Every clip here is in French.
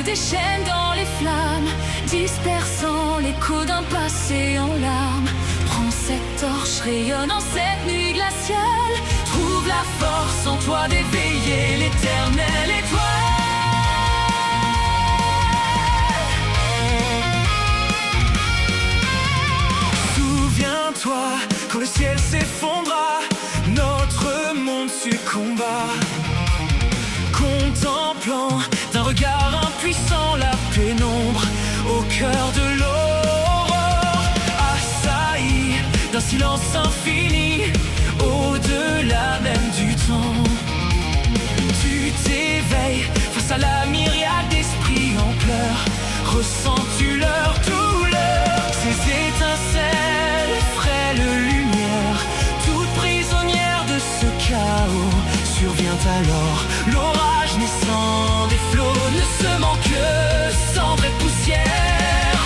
déchaîne dans les flammes, dispersant l'écho d'un passé en larmes. Prends cette torche, rayonne en cette nuit glaciale, trouve la force en toi d'éveiller l'éternelle étoile. Souviens-toi, quand le ciel s'effondra, notre monde succomba. Contemplant d'un regard impuissant la pénombre au cœur de l'aurore, assailli d'un silence infini, au-delà même du temps. Tu t'éveilles face à la myriade d'esprits en pleurs. Ressens-tu leur douleur? Ces étincelles, frêles lumières, toutes prisonnières de ce chaos. Survient alors l'orage naissant des flots, ne semant que cendre et poussière.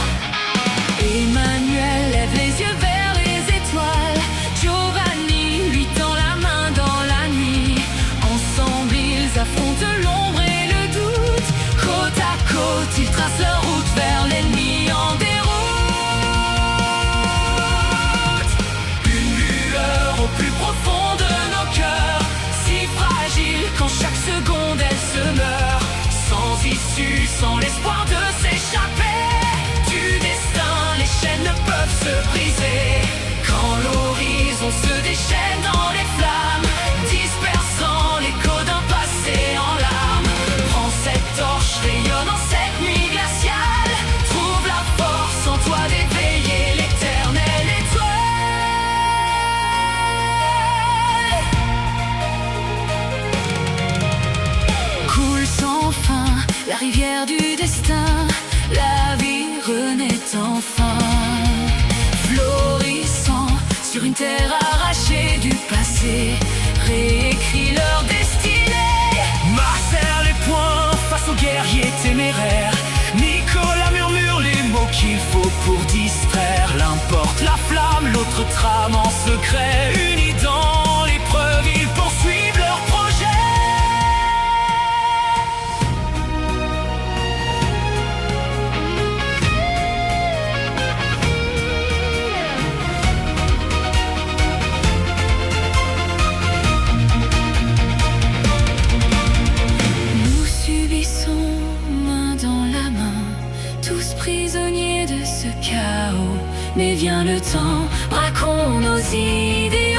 Emmanuel lève les yeux vers les étoiles, Giovanni lui tend la main dans la nuit. Ensemble ils affrontent l'ombre et le doute, côte à côte ils tracent leur route vers l'ennemi en déroute. Une lueur au plus profond de nos cœurs, si fragile quand chaque seconde elle se meurt, sans issue, sans l'espoir de s'échapper du destin. Les chaînes ne peuvent se briser quand l'horizon se déchaîne dans les flammes, dispersant l'écho d'un passé en larmes. Prends cette torche, rayonne en cette nuit glaciale, trouve la force en toi d'éveiller l'éternelle étoile. Coule sans fin la rivière du destin, la vie renaît enfin, florissant sur une terre arrachée du passé, réécrit leur destinée. Mars serre les poings face aux guerriers téméraires, Nicolas murmure les mots qu'il faut pour distraire. L'un porte la flamme, l'autre trame en secret, unis dans l'épreuve ils poursuivent leur projet. Prisonniers de ce chaos, mais vient le temps, braquons nos idées.